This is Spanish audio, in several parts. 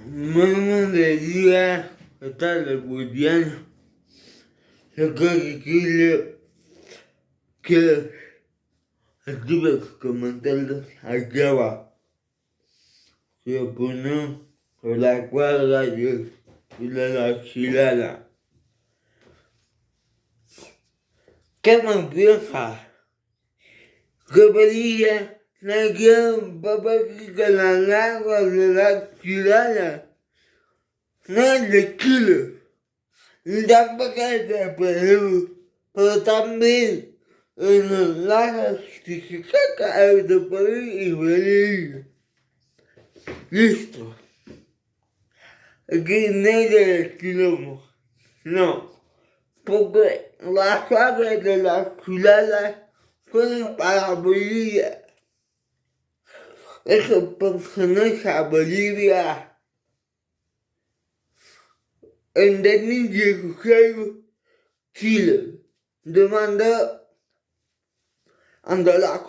Menos de día, tarde, boliviano. Yo creo que tuve que comentarles allá va. Se ponen por la cuadra y la chilena. ¿Qué me piensa? Que pedía la que papá que la agua de la chilena. No es de Chile. Y tampoco es de Perú. Pero también en los lagos Titicaca es de Perú y Bolivia. Listo. Aquí nadie de quilombo. No. Porque las aguas de la chilena fueron para Bolivia. Eso pertenece a Bolivia. En 2016, Chile demandó ante la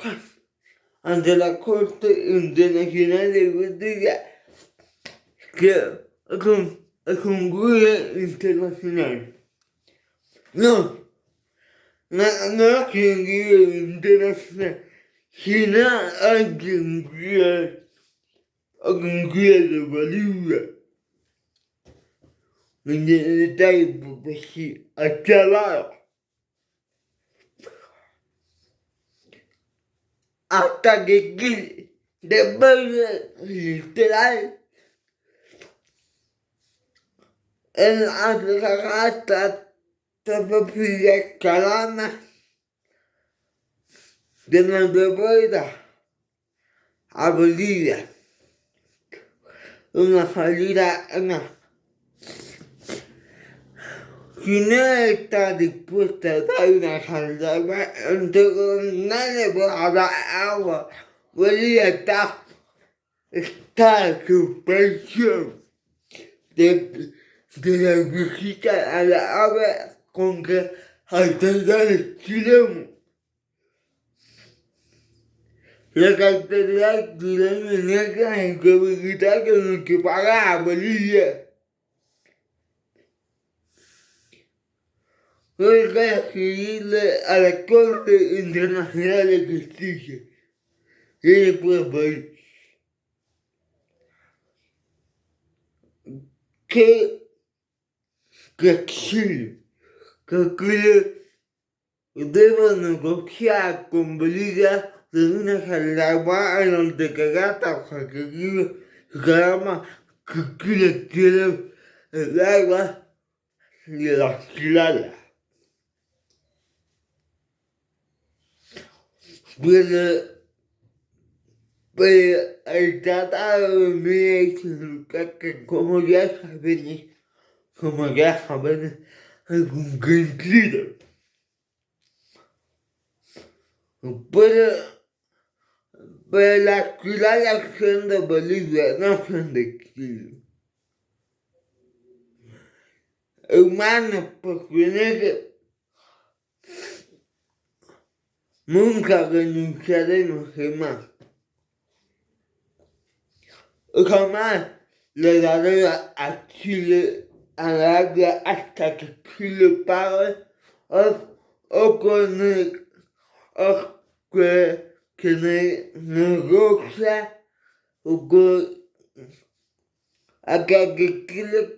Corte Internacional de Justicia que es un juez internacional. No, no es que un juez internacional, sino alguien de Bolivia. En el detalle, porque si acabado hasta que Chile, después de literal, en Antofagasta, Topopilla, Calama, de nuestra vuelta a Bolivia. Una salida, si no está dispuesta a dar una salida, entonces nadie puede hablar agua. Bolivia está en suspensión de la visita a la agua con que autoridades chilenas. La cantidad chilena negra en que visitar con que pagar a Bolivia. Hay que escribirle a la Corte Internacional de Justicia. Y después ver que Chile debe negociar con Bolivia de una salida en donde Cagata, que Calama, que Chile tiene el agua de la ciudad. Pero el tratado de México, que como ya saben, es un cumplido. Pero las ciudades son de Bolivia, no son de Chile. Hermanos, porque nunca renunciaremos jamás. Jamás le daré a Chile a la agua hasta que Chile pague o con el que negocia o con hasta que Chile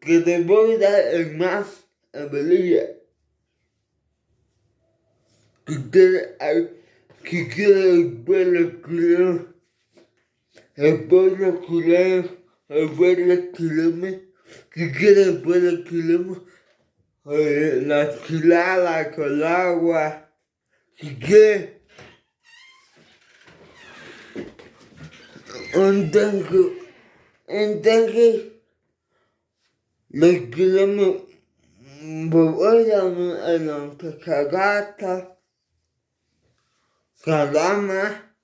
que devuelva el más a Bolivia. Que quiere el pueblo chileno. El pueblo chileno, que quiere el pueblo chileno, la chilada con agua, que quiere entonces los queremos volver a la Antofagasta, Calama,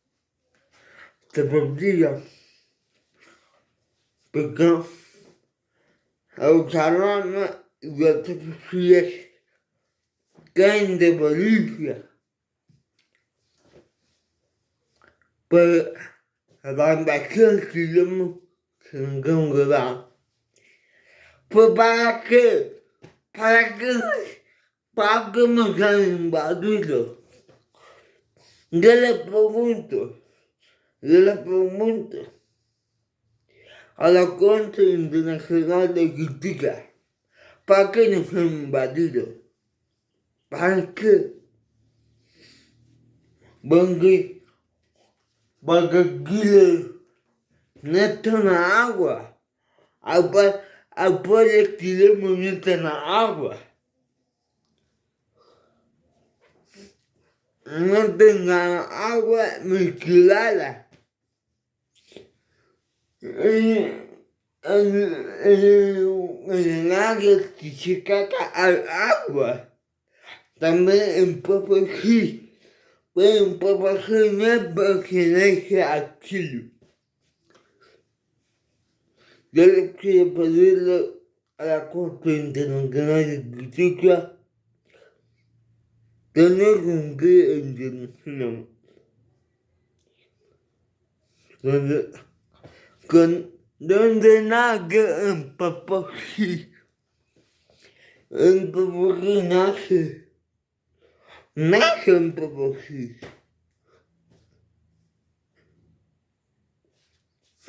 Topopilla, porque el Calama y la Topopilla caen de Bolivia. Pero van bastantes kilómetros con grado. Pues para que nos han invadido. Yo le pregunto a la Corte Internacional de Justicia, ¿para qué nos han invadido? ¿Para qué? Porque aquí no está la agua. Aparte queremos no está la agua. No tengan agua mezclada. En el área que se caca al agua. También en Popocí. Pero en Popocí no pertenece a Chile. Yo le quiero pedirle a la Corte Internacional de Justicia que no cumplir internacional. Donde nace en Popocí. En Popocí nace en Popocí.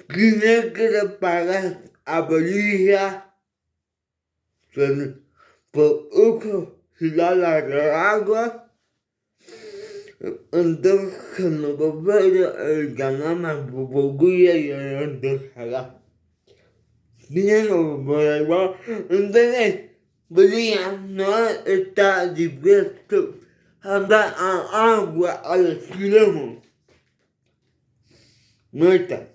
Tiene que pagar a Bolivia por uso ciudadano de agua. Entonces no puede ganar más Bolivia y el dejará. Dinero por igual. Entonces Bolivia no está dispuesto a dar agua a los chilenos. No está.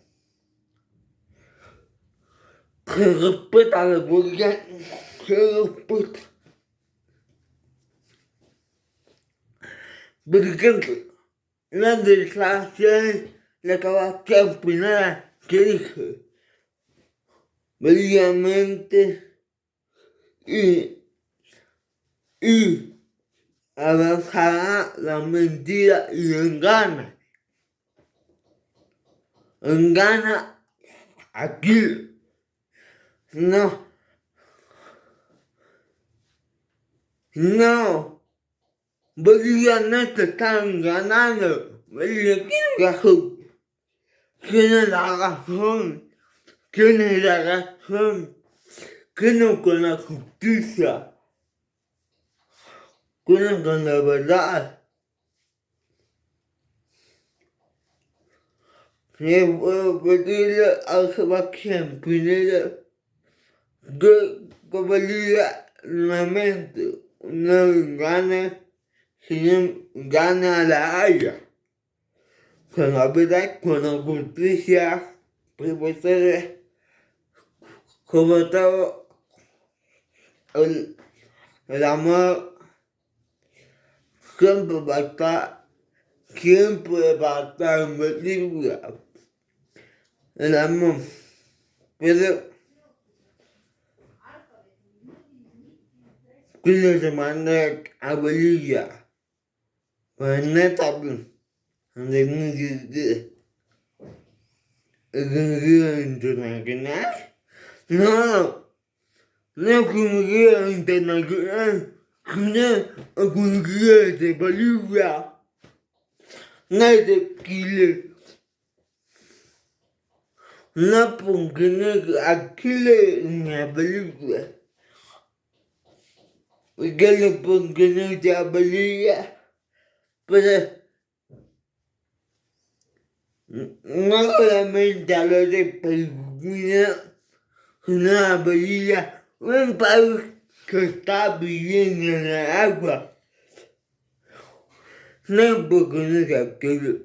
Se respeta la Bolivia, se respeta. Por ejemplo, la declaración de Sebastián Pineda que dijo bellamente y avanzará la mentira y engana. Engana aquí. No. Bolivia no te están ganando. Bolivia tiene razón. Tiene la razón. Tiene la razón. Que no con la justicia. Que no con la verdad. Le puedo pedirle a Sebastián Pineda que Bolivia nuevamente no gane, sino gana la Haya. Con la verdad, con la justicia, profesores, como todo, el amor siempre va a estar en Bolivia. El amor, pero quiero demandar a Bolivia, pues no está bien. ¿Comunidad internacional? No comunidad internacional, sino comunidad de Bolivia, no de Chile. No porque a Chile ni a Bolivia. Porque no porque no a Bolivia, pero no solamente a los de Perú, sino a Bolivia, un país que está viviendo en el agua. No porque no sea Chile.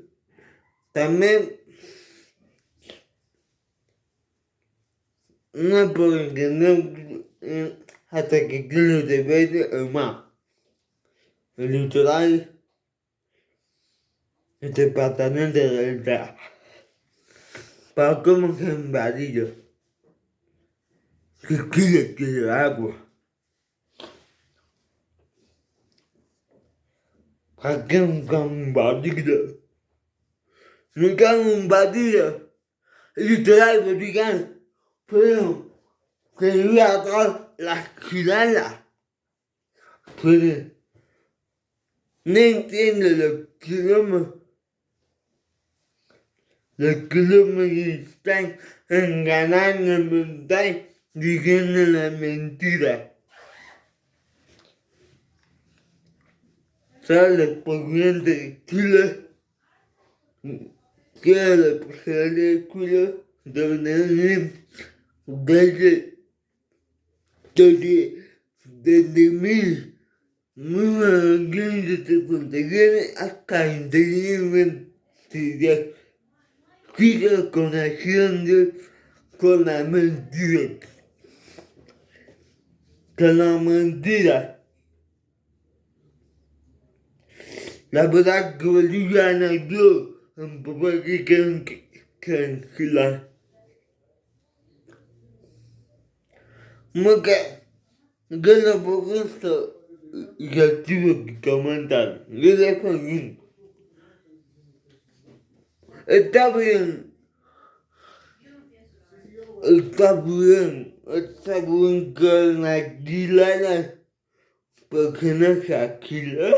También no porque no hasta que Chile se vete el mar. El litoral, el departamento del Delta. ¿Para cómo se han invadido? Que quiere agua. ¿Para qué nos han invadido? Nos han invadido literal Vaticano, pero quería dar la escalada, pero no entiendo los kilómetros están enganando mental, diciendo la mentira. Sale por de Chile, que la persona de culo de desde, desde 1977 hasta el 2022, sigue conociendo con la mentira. Con la mentira. La verdad que Bolivia nació en papá que cancelar. Porque yo no por esto ya tuve que comentar. Yo le pongo. Está bien, está bien que la alquilara porque no se alquila.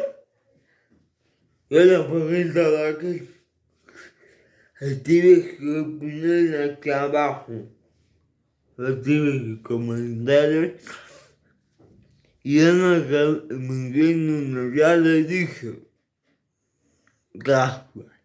Yo le pregunto a que tiene que opinar aquí abajo. Lo tiene que comentar. Y Ana Miguel ya le dije. Gracias.